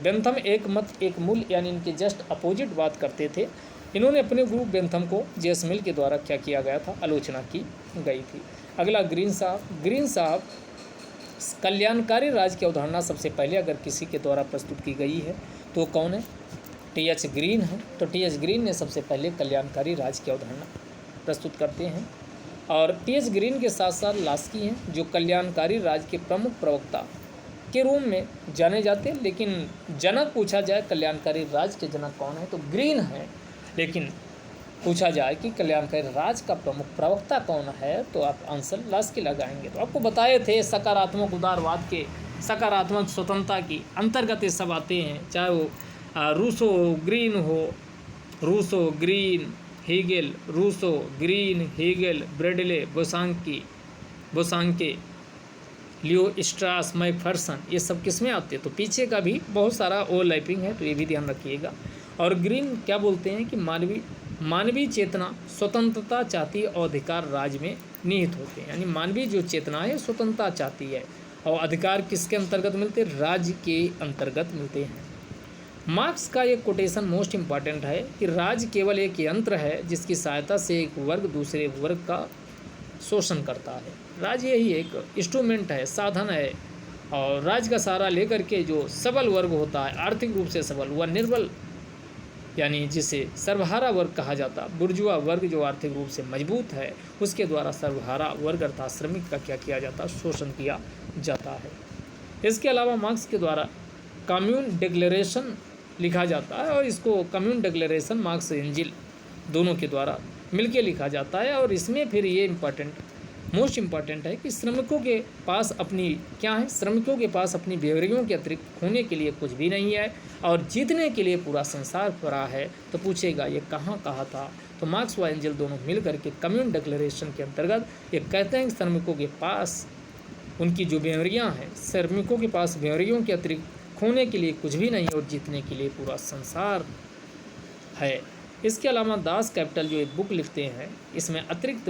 बेंथम एक मत एक मूल्य यानी इनके जस्ट अपोजिट बात करते थे। इन्होंने अपने गुरु बेंथम को जेएस मिल के द्वारा क्या किया गया था, आलोचना की गई थी। अगला ग्रीन साहब कल्याणकारी राज्य की अवधारणा सबसे पहले अगर किसी के द्वारा प्रस्तुत की गई है तो कौन है, टीएच ग्रीन है। तो टीएच ग्रीन ने सबसे पहले कल्याणकारी राज्य की अवधारणा प्रस्तुत करते हैं। और टीएच ग्रीन के साथ साथ लास्की हैं जो कल्याणकारी राज्य के प्रमुख प्रवक्ता के रूप में जाने जाते हैं। लेकिन जनक पूछा जाए कल्याणकारी राज्य के जनक कौन है तो ग्रीन है, लेकिन पूछा जाए कि कल्याणकारी राज्य का प्रमुख प्रवक्ता कौन है तो आप आंसर लास्की लगाएंगे। तो आपको बताए थे सकारात्मक उदारवाद के, सकारात्मक स्वतंत्रता की अंतर्गत ये सब आते हैं, चाहे वो Rousseau Green Hegel, Rousseau Green Hegel, Bradley, Bosanquet, Leo Strauss, Macpherson, ये सब किसमें आते हैं तो पीछे का भी बहुत सारा ओवरलैपिंग है, तो ये भी ध्यान रखिएगा। और ग्रीन क्या बोलते हैं कि मानवीय चेतना स्वतंत्रता चाहती है और अधिकार राज्य में निहित होते हैं। यानी मानवीय जो चेतना है स्वतंत्रता चाहती है और अधिकार किसके अंतर्गत मिलते हैं, राज्य के अंतर्गत मिलते हैं। मार्क्स का एक कोटेशन मोस्ट इम्पॉर्टेंट है कि राज्य केवल एक यंत्र है जिसकी सहायता से एक वर्ग दूसरे वर्ग का शोषण करता है। राज्य यही एक इंस्ट्रूमेंट है, साधन है, और राज्य का सहारा लेकर के जो सबल वर्ग होता है, आर्थिक रूप से सबल, वह निर्बल यानी जिसे सर्वहारा वर्ग कहा जाता, बुर्जुआ वर्ग जो आर्थिक रूप से मजबूत है उसके द्वारा सर्वहारा वर्ग अर्थात श्रमिक का क्या किया जाता, शोषण किया जाता है। इसके अलावा मार्क्स के द्वारा कम्यून डिक्लेरेशन लिखा जाता है और इसको कम्यून डिक्लेरेशन मार्क्स एंजिल दोनों के द्वारा मिलके लिखा जाता है। और इसमें फिर ये मोस्ट इम्पॉर्टेंट है कि श्रमिकों के पास अपनी क्या है, श्रमिकों के पास अपनी बेवरियों के अतिरिक्त खोने के लिए कुछ भी नहीं है और जीतने के लिए पूरा संसार पड़ा है। तो पूछेगा ये कहाँ कहा था, तो मार्क्स व एंजल दोनों मिल करके कम्यून डिक्लेरेशन के अंतर्गत ये कहते हैं कि श्रमिकों के पास उनकी जो बेवरियाँ हैं, श्रमिकों के पास बेवरियों के अतिरिक्त खोने के लिए कुछ भी नहीं और जीतने के लिए पूरा संसार है। इसके अलावा दास कैपिटल जो एक बुक लिखते हैं, इसमें अतिरिक्त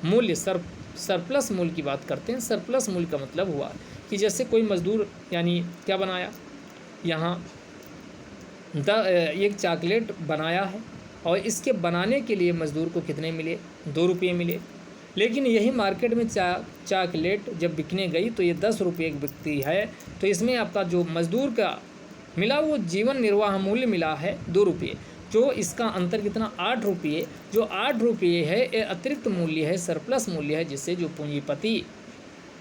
मूल्य सरप्लस मूल्य की बात करते हैं। सरप्लस मूल्य का मतलब हुआ कि जैसे कोई मजदूर यानी क्या बनाया, यहाँ एक चॉकलेट बनाया है और इसके बनाने के लिए मजदूर को कितने मिले, 2 रुपये मिले। लेकिन यही मार्केट में चॉकलेट जब बिकने गई तो ये 10 रुपये की बिकती है। तो इसमें आपका जो मजदूर का मिला वो जीवन निर्वाह मूल्य मिला है 2 रुपये। जो इसका अंतर कितना 8 रुपये, जो 8 रुपये है ये अतिरिक्त मूल्य है, सरप्लस मूल्य है, जिससे जो पूंजीपति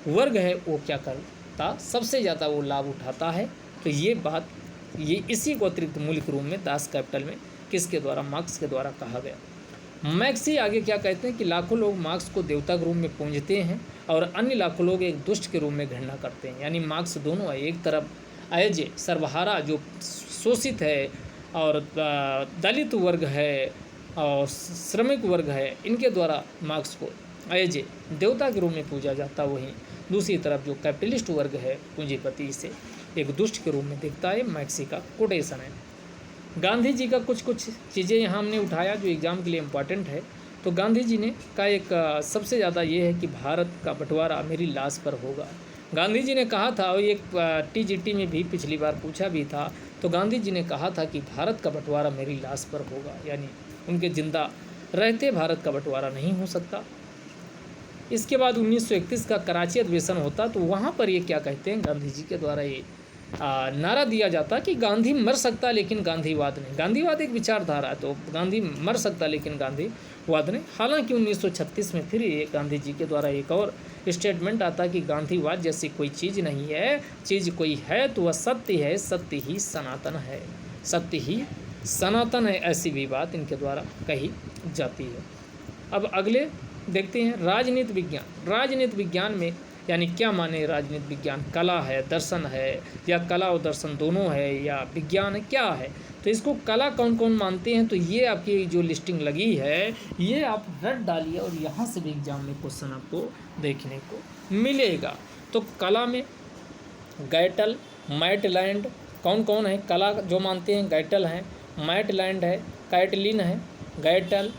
वर्ग है वो क्या करता, सबसे ज़्यादा वो लाभ उठाता है। तो ये बात, ये इसी को अतिरिक्त मूल्य के रूप में दास कैपिटल में किसके द्वारा, मार्क्स के द्वारा कहा गया। मार्क्स ही आगे क्या कहते हैं कि लाखों लोग मार्क्स को देवता के रूप में पूजते हैं और अन्य लाखों लोग एक दुष्ट के रूप में घृणा करते हैं। यानी मार्क्स दोनों है, एक तरफ एज सर्वहारा जो शोषित है और दलित वर्ग है और श्रमिक वर्ग है, इनके द्वारा मार्क्स को एज देवता के रूप में पूजा जाता, वहीं दूसरी तरफ जो कैपिटलिस्ट वर्ग है पूंजीपति से एक दुष्ट के रूप में दिखता है। मैक्सी का कोटेशन है। गांधी जी का कुछ चीज़ें यहाँ हमने उठाया जो एग्ज़ाम के लिए इम्पॉर्टेंट है। तो गांधी जी ने का एक सबसे ज़्यादा ये है कि भारत का बंटवारा मेरी लाश पर होगा। गांधी जी ने कहा था, और एक टीजीटी में भी पिछली बार पूछा भी था, तो गांधी जी ने कहा था कि भारत का बंटवारा मेरी लाश पर होगा, यानी उनके जिंदा रहते भारत का बंटवारा नहीं हो सकता। इसके बाद 1931 का कराची अधिवेशन होता, तो वहाँ पर ये क्या कहते हैं, गांधी जी के द्वारा ये नारा दिया जाता कि गांधी मर सकता लेकिन गांधीवाद नहीं। गांधीवाद एक विचारधारा है, तो गांधी मर सकता लेकिन गांधीवाद नहीं। हालांकि 1936 में फिर ये गांधी जी के द्वारा एक और स्टेटमेंट आता कि गांधीवाद जैसी कोई चीज़ नहीं है, चीज़ कोई है तो वह सत्य है, सत्य ही सनातन है, सत्य ही सनातन है, ऐसी भी बात इनके द्वारा कही जाती है। अब अगले देखते हैं राजनीति विज्ञान। राजनीति विज्ञान में यानी क्या माने राजनीति विज्ञान, कला है, दर्शन है, या कला और दर्शन दोनों है, या विज्ञान है, क्या है। तो इसको कला कौन कौन मानते हैं, तो ये आपकी जो लिस्टिंग लगी है ये आप रट डालिए और यहाँ से भी एग्जाम में क्वेश्चन आपको देखने को मिलेगा। तो कला में गैटल, मैटलैंड कौन कौन है कला जो मानते हैं, गैटल है, मैटलैंड है, कैटलिन है, गैटल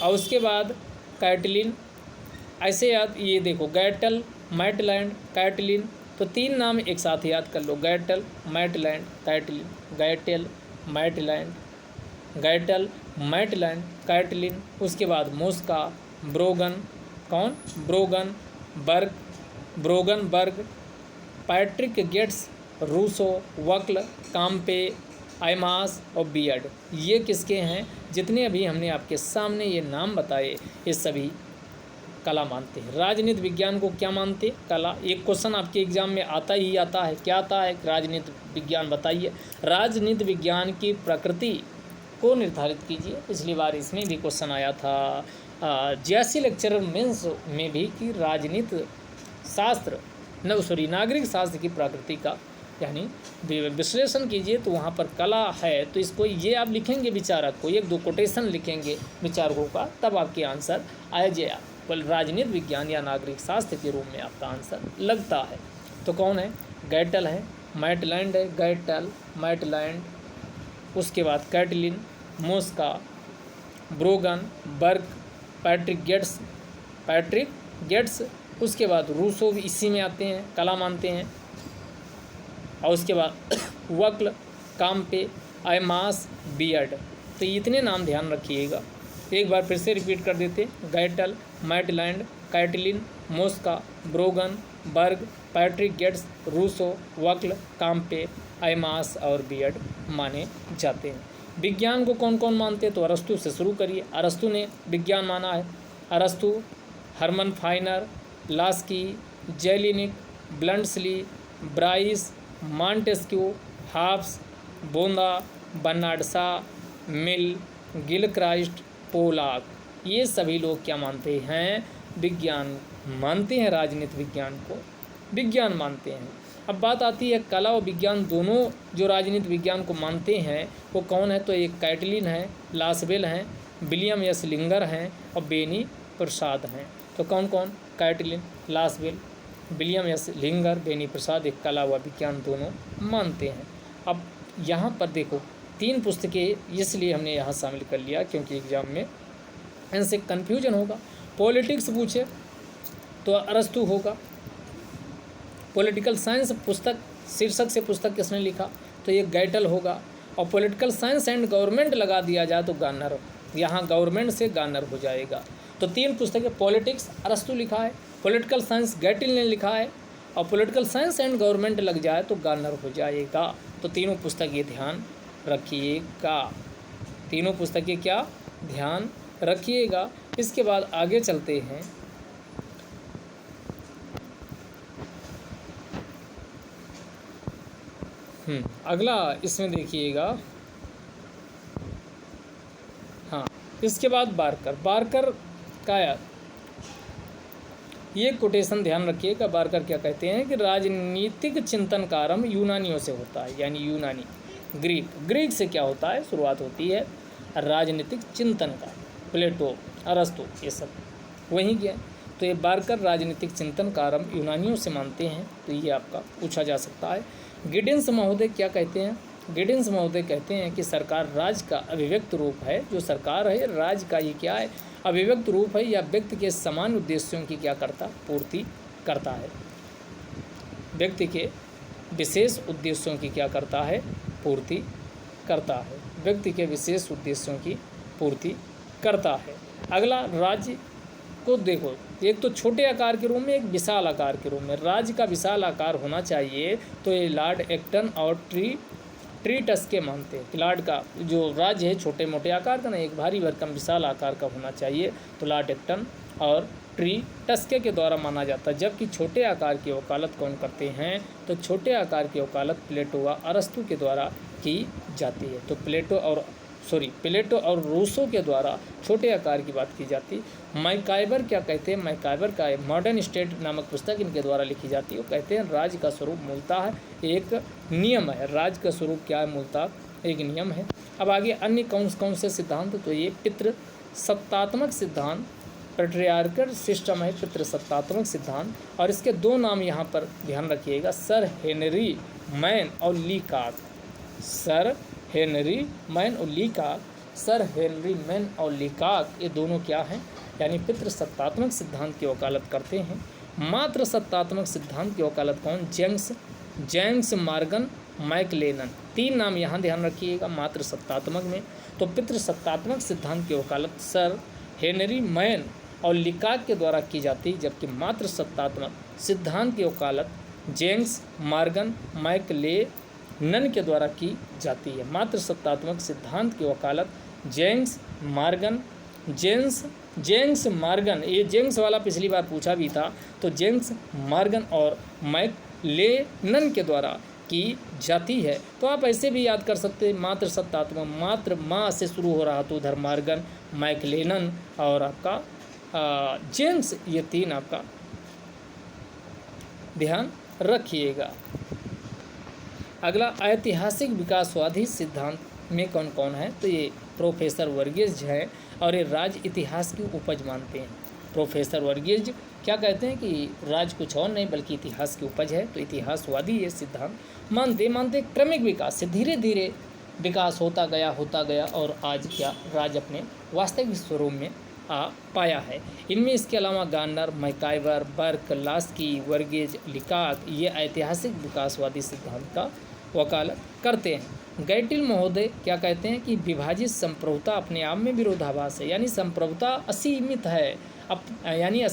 और उसके बाद कैटलिन, ऐसे याद, ये देखो गैटल, मैटलैंड, कैटलिन, तो तीन नाम एक साथ याद कर लो, Gettell, Maitland, Catlin, Gettell, Maitland, Gettell, Maitland, Catlin, उसके बाद मोस्का, ब्रोगन, कौन, ब्रोगनबर्ग, पैट्रिक गेट्स, रूसो, वक्ल, काम्पे, आइमास और बियर्ड, ये किसके हैं, जितने अभी हमने आपके सामने ये नाम बताए ये सभी कला मानते हैं। राजनीति विज्ञान को क्या मानते हैं, कला। एक क्वेश्चन आपके एग्जाम में आता ही आता है, क्या आता है, राजनीति विज्ञान बताइए। राजनीति विज्ञान की प्रकृति को निर्धारित कीजिए। पिछली बार इसमें भी क्वेश्चन आया था जैसी लेक्चर मेंस में भी कि राजनीति शास्त्र नागरिक शास्त्र की प्रकृति का यानी विश्लेषण कीजिए। तो वहाँ पर कला है, तो इसको ये आप लिखेंगे विचारक को, एक दो कोटेशन लिखेंगे विचारकों का, तब आपके आंसर आ जाए। राजनीति विज्ञान या नागरिक शास्त्र के रूप में आपका आंसर लगता है। तो कौन है, गैटल है, मैटलैंड है, गैटल, मैटलैंड, उसके बाद कैटलिन, मोस्का, ब्रोगन, बर्ग, पैट्रिक गेट्स, उसके बाद रूसो भी इसी में आते हैं, कला मानते हैं, और उसके बाद वक्ल, काम्पे, आइमास, बियर्ड। तो इतने नाम ध्यान रखिएगा। एक बार फिर से रिपीट कर देते, गैटल, मैटलैंड, कैटलिन, मोस्का, ब्रोगन, बर्ग, पैट्रिक गेट्स, रूसो, वक्ल, काम्पे, आइमास और बियर्ड माने जाते हैं। विज्ञान को कौन कौन मानते हैं, तो अरस्तु से शुरू करिए। अरस्तु ने विज्ञान माना है। अरस्तु, Herman Finer, Laski, Jellinek, Bluntschli, Bryce, Montesquieu, Hobbes, बोंदा, Bernard Shaw, Mill, Gilchrist, Pollock, ये सभी लोग क्या मानते हैं, विज्ञान मानते हैं, राजनीति विज्ञान को विज्ञान मानते हैं। अब बात आती है कला और विज्ञान दोनों जो राजनीति विज्ञान को मानते हैं वो कौन है, तो एक कैटलिन है, लासबेल हैं, विलियम एस लिंगर हैं और बेनी प्रसाद हैं। तो कौन कौन, Catlin, Lasswell, William S Linger, Beni Prasad एक कला व विज्ञान दोनों मानते हैं। अब यहाँ पर देखो तीन पुस्तकें इसलिए हमने यहाँ शामिल कर लिया क्योंकि एग्जाम में इनसे कन्फ्यूजन होगा। पॉलिटिक्स पूछे तो अरस्तु होगा, पॉलिटिकल साइंस पुस्तक शीर्षक से पुस्तक किसने लिखा, तो ये गैटल होगा, और पॉलिटिकल साइंस एंड गवर्नमेंट लगा दिया जाए तो गार्नर, यहाँ गवर्नमेंट से गार्नर हो जाएगा। तो तीन पुस्तकें, पॉलिटिक्स अरस्तु लिखा है, पॉलिटिकल साइंस गैटिल ने लिखा है, और पॉलिटिकल साइंस एंड गवर्नमेंट लग जाए तो गार्नर हो जाएगा। तो तीनों पुस्तक ये ध्यान रखिएगा। तीनों पुस्तकें क्या ध्यान रखिएगा। इसके बाद आगे चलते हैं। अगला इसमें देखिएगा। हाँ, इसके बाद बारकर का ये कोटेशन ध्यान रखिएगा। बारकर क्या कहते हैं कि राजनीतिक चिंतन का आरंभ यूनानियों से होता है, यानी यूनानी ग्रीक से क्या होता है, शुरुआत होती है राजनीतिक चिंतन का। प्लेटो, अरस्तु, ये सब वहीं के। तो ये बारकर राजनीतिक चिंतन का आरंभ यूनानियों से मानते हैं। तो ये आपका पूछा जा सकता है। गिडिन्स महोदय क्या कहते हैं? गिडिन्स महोदय कहते हैं कि सरकार राज्य का अभिव्यक्त रूप है। जो सरकार है राज्य का ये क्या है, अभिव्यक्त रूप है, या व्यक्ति के समान उद्देश्यों की क्या करता, पूर्ति करता है। व्यक्ति के विशेष उद्देश्यों की क्या करता है, पूर्ति करता है। व्यक्ति के विशेष उद्देश्यों की पूर्ति करता है। अगला, राज्य को देखो, एक तो छोटे आकार के रूप में, एक विशाल आकार के रूप में। राज्य का विशाल आकार होना चाहिए, तो ये लॉर्ड एक्टन और ट्री टस्के मानते हैं। लॉर्ड का जो राज्य है छोटे मोटे आकार का, ना एक भारी भरकम विशाल आकार का होना चाहिए, तो लॉर्ड एक्टन और ट्री टस्के के द्वारा माना जाता है। जबकि छोटे आकार की वकालत कौन करते हैं, तो छोटे आकार की वकालत प्लेटो व अरस्तु के द्वारा की जाती है। तो प्लेटो और रूसो के द्वारा छोटे आकार की बात की जाती। मैकाइवर क्या कहते हैं? मैकाइवर का मॉडर्न स्टेट नामक पुस्तक इनके द्वारा लिखी जाती है। वो कहते हैं राज्य का स्वरूप मूलतः एक नियम है। राज्य का स्वरूप क्या है? मूलतः एक नियम है। अब आगे अन्य कौन से सिद्धांत, तो ये पितृसत्तात्मक सिद्धांत, पैट्रियार्कल सिस्टम है, पितृसत्तात्मक सिद्धांत। और इसके दो नाम यहाँ पर ध्यान रखिएगा, सर हेनरी मैन और लीकाक। सर हेनरी मैन और लीकाक, ये दोनों क्या हैं, यानी पितृसत्तात्मक सिद्धांत की वकालत करते हैं। मात्र सत्तात्मक सिद्धांत की वकालत कौन? James Morgan McLellan. तीन नाम यहाँ ध्यान रखिएगा मात्र सत्तात्मक में। तो पितृसत्तात्मक सिद्धांत की वकालत सर हेनरी मैन और लीकाक के द्वारा की जाती, जबकि मात्र सत्तात्मक सिद्धांत की वकालत जेम्स मॉर्गन मैकलेलन के द्वारा की जाती है। मात्र सत्तात्मक सिद्धांत की वकालत जेम्स मॉर्गन, ये जेम्स वाला पिछली बार पूछा भी था, तो जेम्स मॉर्गन और मैकलेलन के द्वारा की जाती है। तो आप ऐसे भी याद कर सकते हैं, मात्र सत्तात्मक, मात्र माँ से शुरू हो रहा तो उधर मॉर्गन, मैकलेलन और आपका जेम्स, ये तीन आपका ध्यान रखिएगा। अगला, ऐतिहासिक विकासवादी सिद्धांत में कौन कौन है? तो ये प्रोफेसर वर्गीज हैं और ये राज इतिहास की उपज मानते हैं। प्रोफेसर वर्गीज क्या कहते हैं कि राज कुछ और नहीं बल्कि इतिहास की उपज है। तो इतिहासवादी ये सिद्धांत मानते क्रमिक विकास से धीरे धीरे विकास होता गया और आज क्या राज अपने वास्तविक स्वरूप में आ पाया है। इनमें इसके अलावा गार्नर, मैकाइवर, बर्क, लास्की, वर्गीज, लीकाक ये ऐतिहासिक विकासवादी सिद्धांत का वकालत करते हैं। गैटिल महोदय क्या कहते हैं कि विभाजित संप्रभुता अपने आप में विरोधाभास है, यानी संप्रभुता असीमित है, यानी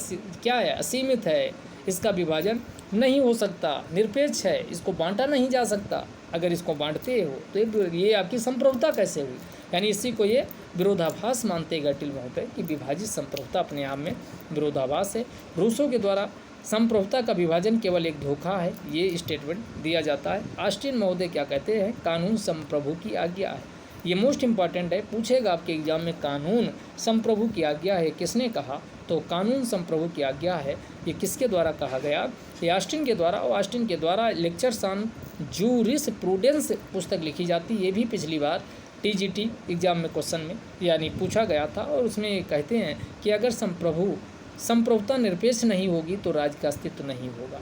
क्या है, असीमित है, इसका विभाजन नहीं हो सकता, निरपेक्ष है, इसको बांटा नहीं जा सकता। अगर इसको बांटते हो तो ये आपकी संप्रभुता कैसे हुई, यानी इसी को ये विरोधाभास मानते गैटिल महोदय कि विभाजित संप्रभुता अपने आप में विरोधाभास है। रूसो के द्वारा संप्रभुता का विभाजन केवल एक धोखा है, ये स्टेटमेंट दिया जाता है। ऑस्टिन महोदय क्या कहते हैं? कानून संप्रभु की आज्ञा है। ये मोस्ट इंपॉर्टेंट है, पूछेगा आपके एग्जाम में, कानून संप्रभु की आज्ञा है किसने कहा? तो कानून संप्रभु की आज्ञा है, ये किसके द्वारा कहा गया? ये ऑस्टिन के द्वारा। और ऑस्टिन के द्वारा लेक्चर्स ऑन जूरिस्प्रूडेंस पुस्तक लिखी जाती, ये भी पिछली बार टीजीटी एग्जाम में क्वेश्चन में यानी पूछा गया था। और उसमें कहते हैं कि अगर संप्रभुता निरपेक्ष नहीं होगी तो राज्य का अस्तित्व नहीं होगा।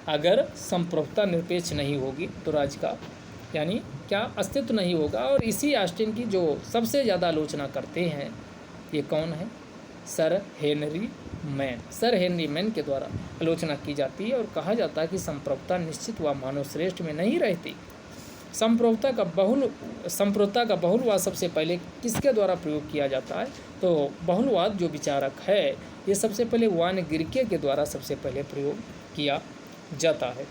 अगर संप्रभुता निरपेक्ष नहीं होगी तो राज्य का यानी क्या अस्तित्व नहीं होगा। और इसी ऑस्टिन की जो सबसे ज़्यादा आलोचना करते हैं ये कौन है? सर हेनरी मैन के द्वारा आलोचना की जाती है और कहा जाता है कि संप्रभुता निश्चित व मानवश्रेष्ठ में नहीं रहती। संप्रभुता का बहुलवाद सबसे पहले किसके द्वारा प्रयोग किया जाता है? तो बहुलवाद जो विचारक है ये सबसे पहले वान गिरके के द्वारा सबसे पहले प्रयोग किया जाता है।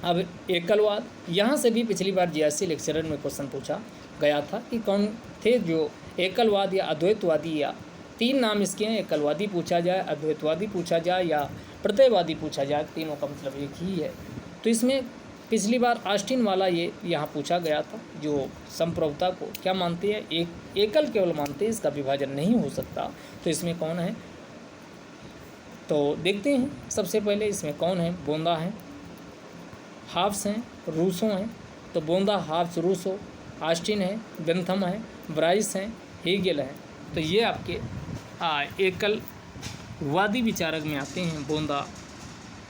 अब एकलवाद, यहाँ से भी पिछली बार जीएससी लेक्चरर में क्वेश्चन पूछा गया था कि कौन थे जो एकलवाद या अद्वैतवादी, या 3 नाम इसके हैं, एकलवादी पूछा जाए, अद्वैतवादी पूछा जाए या प्रत्ययवादी पूछा जाए, तीनों का मतलब एक ही है। तो इसमें पिछली बार ऑस्टिन वाला ये यहाँ पूछा गया था, जो संप्रभुता को क्या मानते हैं, एक एकल केवल मानते हैं, इसका विभाजन नहीं हो सकता। तो इसमें कौन है, तो देखते हैं। सबसे पहले इसमें कौन है, बोंदा है, हाफ्स हैं, रूसो हैं। तो बोंदा, हाफ्स, रूसो, ऑस्टिन है, बेंथम है, ब्राइस हैं, हेगेल है। तो ये आपके एकलवादी विचारक में आते हैं, बोंदा,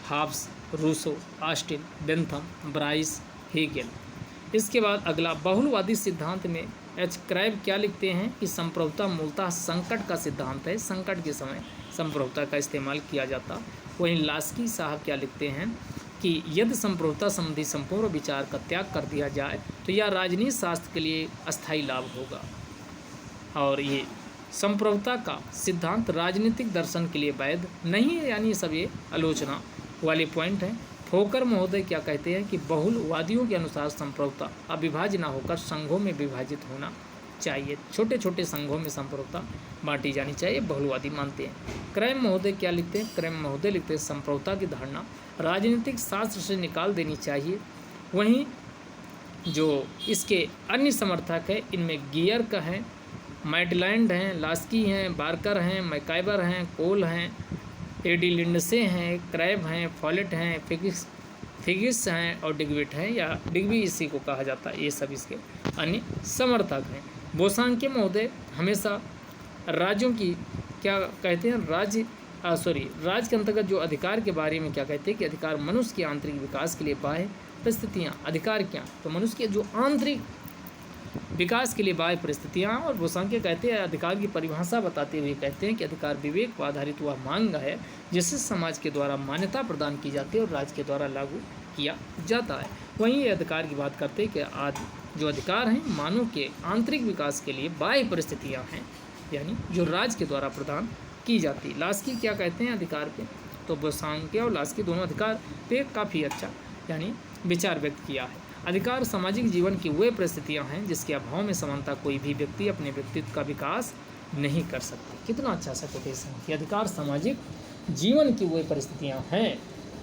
Hobbes, Rousseau, Austin, Bentham, Bryce, Hegel. इसके बाद अगला बहुलवादी सिद्धांत में एच क्रैब क्या लिखते हैं कि संप्रभुता मूलतः संकट का सिद्धांत है, संकट के समय संप्रभुता का इस्तेमाल किया जाता। वहीं लास्की साहब क्या लिखते हैं कि यदि संप्रभुता संबंधी संपूर्ण विचार का त्याग कर दिया जाए तो यह राजनीति शास्त्र के लिए अस्थायी लाभ होगा। और ये संप्रभुता का सिद्धांत राजनीतिक दर्शन के लिए वैध नहीं है, यानी सब ये आलोचना वाले पॉइंट हैं। फोकर महोदय क्या कहते हैं कि बहुलवादियों के अनुसार संप्रभुता अविभाज्य न होकर संघों में विभाजित होना चाहिए, छोटे छोटे संघों में संप्रभुता बांटी जानी चाहिए, बहुलवादी मानते हैं। क्रैम महोदय क्या लिखते हैं, क्रैम महोदय लिखते हैं संप्रभुता की धारणा राजनीतिक शास्त्र से निकाल देनी चाहिए। वहीं जो इसके अन्य समर्थक हैं, इनमें गियर का है, मैटलैंड हैं, लास्की हैं, बार्कर हैं, मैकाइबर हैं, कोल हैं, एडी लिंडसे हैं, क्रैब हैं, फॉलेट हैं, फिगिस हैं और डिग्विट हैं, या डिग्वी इसी को कहा जाता है। ये सब इसके अन्य समर्थक हैं। बोसांके महोदय हमेशा राज्यों की क्या कहते हैं, राज्य के अंतर्गत जो अधिकार के बारे में क्या कहते हैं कि अधिकार मनुष्य के आंतरिक विकास के लिए बाह्य परिस्थितियाँ, अधिकार क्या, तो मनुष्य के जो आंतरिक विकास के लिए बाह्य परिस्थितियाँ। और बोसांके कहते हैं अधिकार की परिभाषा बताते हुए कहते हैं कि अधिकार विवेक पर आधारित वह मांग है जिसे समाज के द्वारा मान्यता प्रदान की जाती है और राज्य के द्वारा लागू किया जाता है। वहीं ये अधिकार की बात करते हैं कि आज जो अधिकार हैं मानव के आंतरिक विकास के लिए बाह्य परिस्थितियाँ हैं, यानी जो राज्य के द्वारा प्रदान की जाती है। लास्की क्या कहते हैं अधिकार पे, तो बोसांके और लास्की दोनों अधिकार पे काफ़ी अच्छा यानी विचार व्यक्त किया है। अधिकार सामाजिक जीवन की वे परिस्थितियां हैं जिसके अभाव में समानता कोई भी व्यक्ति अपने व्यक्तित्व का विकास नहीं कर सकता। कितना अच्छा सा कोटेशन कि अधिकार सामाजिक जीवन की वे परिस्थितियां हैं,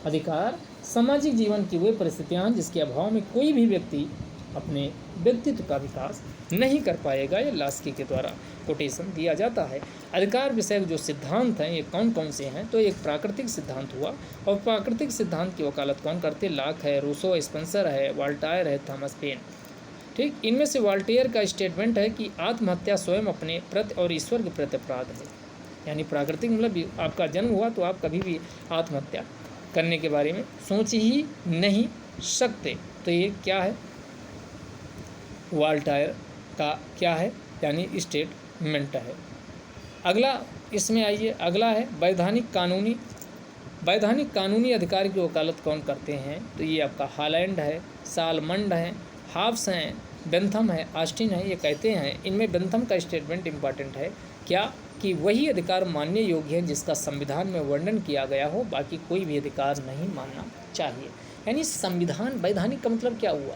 अधिकार सामाजिक जीवन की वे परिस्थितियां हैं जिसके अभाव में कोई भी व्यक्ति अपने व्यक्तित्व का विकास नहीं कर पाएगा। ये लास्की के द्वारा कोटेशन दिया जाता है। अधिकार विषय जो सिद्धांत हैं ये कौन कौन से हैं, तो एक प्राकृतिक सिद्धांत हुआ, और प्राकृतिक सिद्धांत की वकालत कौन करते, लाक है, रूसो, स्पेंसर है, वाल्टायर है, थॉमस पेन। ठीक, इनमें से वाल्टेयर का स्टेटमेंट है कि आत्महत्या स्वयं अपने प्रति और ईश्वर के प्रति अपराध है। यानी प्राकृतिक मतलब आपका जन्म हुआ तो आप कभी भी आत्महत्या करने के बारे में सोच ही नहीं सकते। तो ये क्या है, वाल्टायर का क्या है यानी स्टेटमेंट है। अगला इसमें आइए, अगला है वैधानिक कानूनी अधिकार की वकालत कौन करते हैं, तो ये आपका हॉलैंड है, सालमंड है, हाफ्स हैं, बेंथम है, ऑस्टिन है। ये कहते हैं इनमें बेंथम का स्टेटमेंट इम्पॉर्टेंट है क्या कि वही अधिकार मानने योग्य है जिसका संविधान में वर्णन किया गया हो, बाकी कोई भी अधिकार नहीं मानना चाहिए। यानी संविधान, वैधानिक का मतलब क्या हुआ,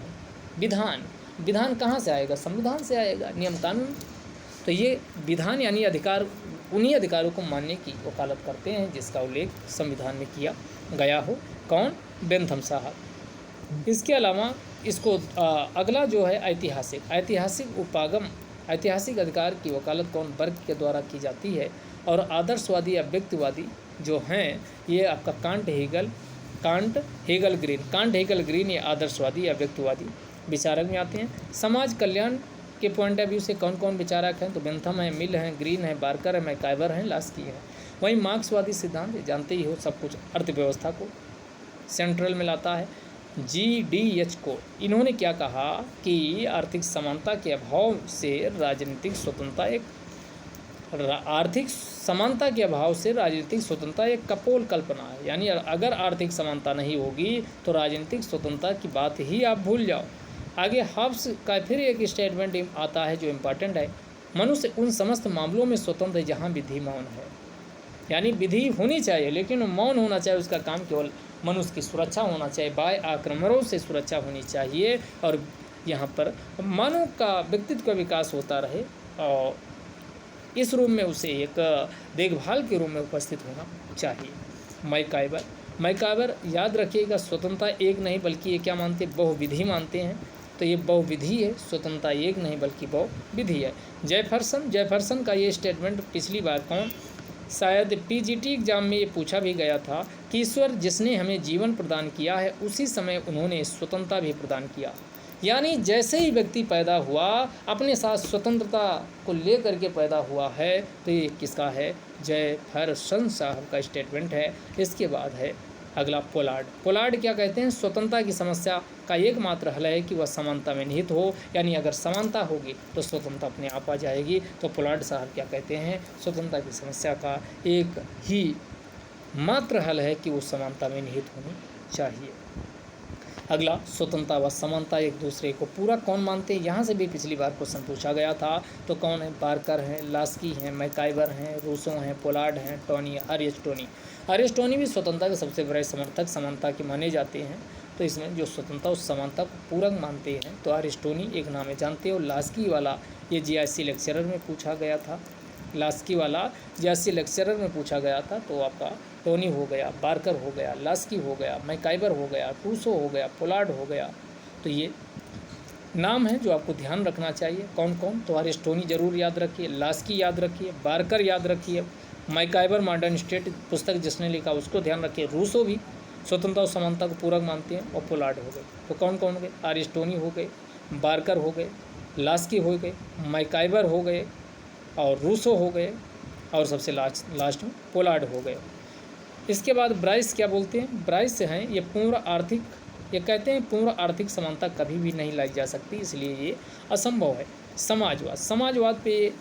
विधान कहाँ से आएगा, संविधान से आएगा, नियम कानून। तो ये विधान यानी अधिकार, उन्हीं अधिकारों को मानने की वकालत करते हैं जिसका उल्लेख संविधान में किया गया हो। कौन, बेंथम साहब। इसके अलावा इसको अगला जो है ऐतिहासिक उपागम, ऐतिहासिक अधिकार की वकालत कौन, वर्ग के द्वारा की जाती है। और आदर्शवादी या व्यक्तिवादी जो हैं ये आपका कांट हेगल ग्रीन ये आदर्शवादी या व्यक्तिवादी विचारक में आते हैं। समाज कल्याण के पॉइंट ऑफ व्यू से कौन कौन विचारक हैं, तो बेंथम है, मिल हैं, ग्रीन है, बार्कर है, मैकाइवर हैं, लास्की है। वहीं मार्क्सवादी सिद्धांत जानते ही हो, सब कुछ अर्थव्यवस्था को सेंट्रल में लाता है। GDH को इन्होंने क्या कहा कि आर्थिक समानता के अभाव से राजनीतिक स्वतंत्रता एक कपोल कल्पना है। यानी अगर आर्थिक समानता नहीं होगी तो राजनीतिक स्वतंत्रता की बात ही आप भूल जाओ। आगे हब्स का फिर एक स्टेटमेंट आता है जो इम्पॉर्टेंट है, मनुष्य उन समस्त मामलों में स्वतंत्र है जहाँ विधि मौन है। यानी विधि होनी चाहिए लेकिन मौन होना चाहिए, उसका काम केवल मनुष्य की सुरक्षा होना चाहिए, बाह्य आक्रमणों से सुरक्षा होनी चाहिए और यहाँ पर मानव का व्यक्तित्व का विकास होता रहे और इस रूप में उसे एक देखभाल के रूप में उपस्थित होना चाहिए। मैकाइबर याद रखिएगा, स्वतंत्रता एक नहीं बल्कि ये क्या मानते हैं, बहुविधि मानते हैं। तो ये बहुविधि है, स्वतंत्रता एक नहीं बल्कि बहुविधि है। जयफरसन का ये स्टेटमेंट पिछली बार शायद पीजीटी एग्जाम में ये पूछा भी गया था कि ईश्वर जिसने हमें जीवन प्रदान किया है उसी समय उन्होंने स्वतंत्रता भी प्रदान किया। यानी जैसे ही व्यक्ति पैदा हुआ अपने साथ स्वतंत्रता को लेकर के पैदा हुआ है। तो ये किसका है, जयफरसन साहब का स्टेटमेंट है। इसके बाद है अगला पोलार्ड क्या कहते हैं, स्वतंत्रता की समस्या का एकमात्र हल है कि वह समानता में निहित हो, यानी अगर समानता होगी तो स्वतंत्रता अपने आप आ जाएगी। तो पोलार्ड साहब क्या कहते हैं, स्वतंत्रता की समस्या का एक ही मात्र हल है कि वो समानता में निहित होनी चाहिए। अगला, स्वतंत्रता व समानता एक दूसरे को पूरा कौन मानते हैं, यहाँ से भी पिछली बार क्वेश्चन पूछा गया था। तो कौन है, बार्कर हैं, लास्की हैं, मैकाइबर हैं, रूसो हैं, पोलार्ड हैं, टोनी, अरिस्टोनी भी स्वतंत्रता के सबसे बड़े समर्थक समानता के माने जाते हैं। तो इसमें जो स्वतंत्रता उस समानता को पूरक मानते हैं तो अरिस्टोनी एक नाम है, जानते हो। लास्की वाला ये जीआईसी लेक्चरर में पूछा गया था, लास्की वाला जीआईसी लेक्चरर में पूछा गया था। तो आपका टोनी हो गया, बार्कर हो गया, लास्की हो गया, मैकाइबर हो गया, रूसो हो गया, पोलार्ड हो गया। तो ये नाम है जो आपको ध्यान रखना चाहिए। कौन कौन, तो अरिस्टोनी जरूर याद रखिए, लास्की याद रखिए, बार्कर याद रखिए, मैकाइबर मॉडर्न स्टेट पुस्तक जिसने लिखा उसको ध्यान रखिए, रूसो भी स्वतंत्रता और समानता को पूरक मानते हैं, और पोलार्ड हो गए। तो कौन कौन हो गए, अरिस्टोनी हो गए, बार्कर हो गए, लास्की हो गए, मैकाइबर हो गए और रूसो हो गए, और सबसे लास्ट में पोलार्ड हो गए। इसके बाद ब्राइस क्या बोलते हैं, ब्राइस हैं ये कहते हैं पूर्ण आर्थिक समानता कभी भी नहीं लाई जा सकती, इसलिए ये असंभव है। समाजवाद पे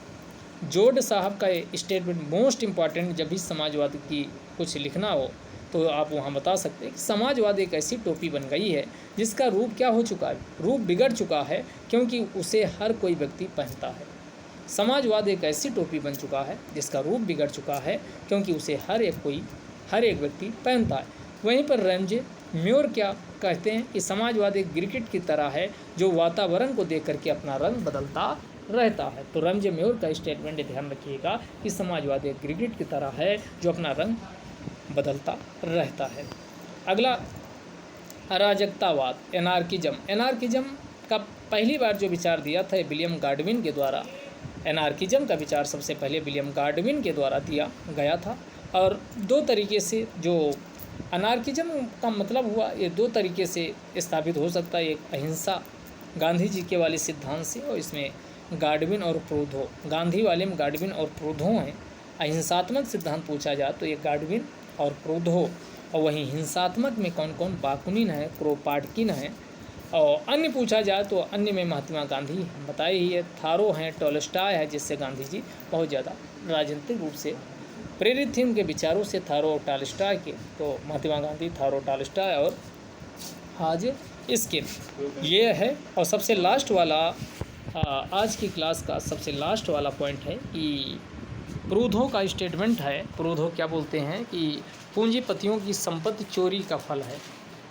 जॉर्ज साहब का स्टेटमेंट मोस्ट इम्पॉर्टेंट, जब भी समाजवाद की कुछ लिखना हो तो आप वहाँ बता सकते हैं कि समाजवाद एक ऐसी टोपी बन गई है जिसका रूप क्या हो चुका है, रूप बिगड़ चुका है, क्योंकि उसे हर कोई व्यक्ति पहनता है। समाजवाद एक ऐसी टोपी बन चुका है जिसका रूप बिगड़ चुका है, क्योंकि उसे हर एक व्यक्ति पहनता है। वहीं पर रैमजे म्योर क्या कहते हैं कि समाजवाद एक क्रिकेट की तरह है जो वातावरण को देख करके अपना रंग बदलता रहता है। तो रैमजे म्योर का स्टेटमेंट ध्यान रखिएगा कि समाजवाद एक क्रिकेट की तरह है जो अपना रंग बदलता रहता है। अगला, अराजकतावाद, एनार्किज्म का पहली बार जो विचार दिया था विलियम गार्डविन के द्वारा। एनार्किज्म का विचार सबसे पहले विलियम गार्डविन के द्वारा दिया गया था। और दो तरीके से जो अनार्किज्म का मतलब हुआ, ये दो तरीके से स्थापित हो सकता है। एक अहिंसा, गांधी जी के वाले सिद्धांत से, और इसमें गार्डविन और प्रूधो, गांधी वाले में गार्डविन और प्रूधो हैं। अहिंसात्मक सिद्धांत पूछा जाए तो ये गार्डविन और प्रूधो, और वहीं हिंसात्मक में कौन कौन, बाकुनिन है, क्रोपाटकिन है, और अन्य पूछा जाए तो अन्य में महात्मा गांधी बताए ही है, थारो हैं, टॉलस्टॉय है, जिससे गांधी जी बहुत ज़्यादा राजनीतिक रूप से प्रेरित थे उनके विचारों से, थारो और टॉलस्टॉय के। तो महात्मा गांधी, थारो, टॉलस्टॉय और आज इसके ये है। और सबसे लास्ट वाला आज की क्लास का सबसे लास्ट वाला पॉइंट है कि प्रूधो का स्टेटमेंट है। प्रूधो क्या बोलते हैं कि पूंजीपतियों की संपत्ति चोरी का फल है।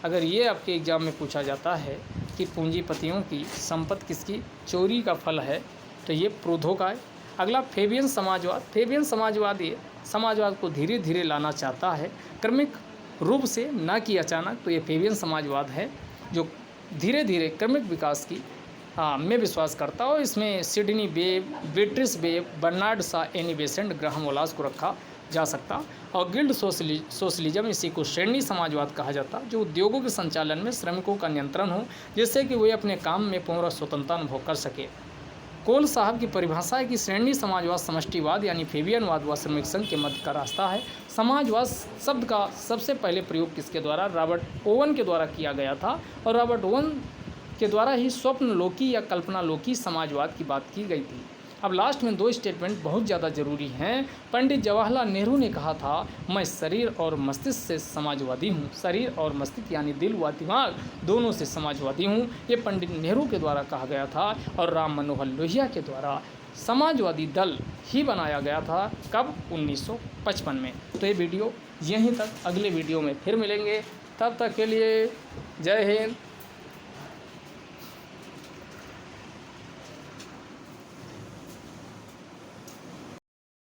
अगर ये आपके एग्ज़ाम में पूछा जाता है कि पूंजीपतियों की संपत्ति किसकी चोरी का फल है, तो ये प्रूधो का है। अगला, फेबियन समाजवाद ये समाजवाद को धीरे धीरे लाना चाहता है, क्रमिक रूप से, ना कि अचानक। तो ये फेबियन समाजवाद है जो धीरे धीरे क्रमिक विकास की में विश्वास करता हो। इसमें Sidney Webb, Beatrice Webb, Bernard Shaw, Annie Besant, Graham Wallas को रखा जा सकता। और गिल्ड सोशलिज्म, इसी को श्रेणी समाजवाद कहा जाता, जो उद्योगों के संचालन में श्रमिकों का नियंत्रण हो, जिससे कि वे अपने काम में पूर्ण स्वतंत्रता अनुभव कर सके। कोल साहब की परिभाषा है कि श्रेणी समाजवाद समष्टिवाद यानी फेबियनवाद व श्रमिक संघ के मध्य का रास्ता है। समाजवाद शब्द का सबसे पहले प्रयोग किसके द्वारा, रॉबर्ट ओवन के द्वारा किया गया था, और रॉबर्ट ओवन के द्वारा ही स्वप्न लोकी या कल्पना लोकी समाजवाद की बात की गई थी। अब लास्ट में दो स्टेटमेंट बहुत ज़्यादा ज़रूरी हैं। पंडित जवाहरलाल नेहरू ने कहा था, मैं शरीर और मस्तिष्क से समाजवादी हूँ, शरीर और मस्तिष्क यानी दिल व दिमाग दोनों से समाजवादी हूँ। ये पंडित नेहरू के द्वारा कहा गया था, और राम मनोहर लोहिया के द्वारा समाजवादी दल ही बनाया गया था। कब? 1955 में। तो ये वीडियो यहीं तक, अगले वीडियो में फिर मिलेंगे। तब तक के लिए जय हिंद,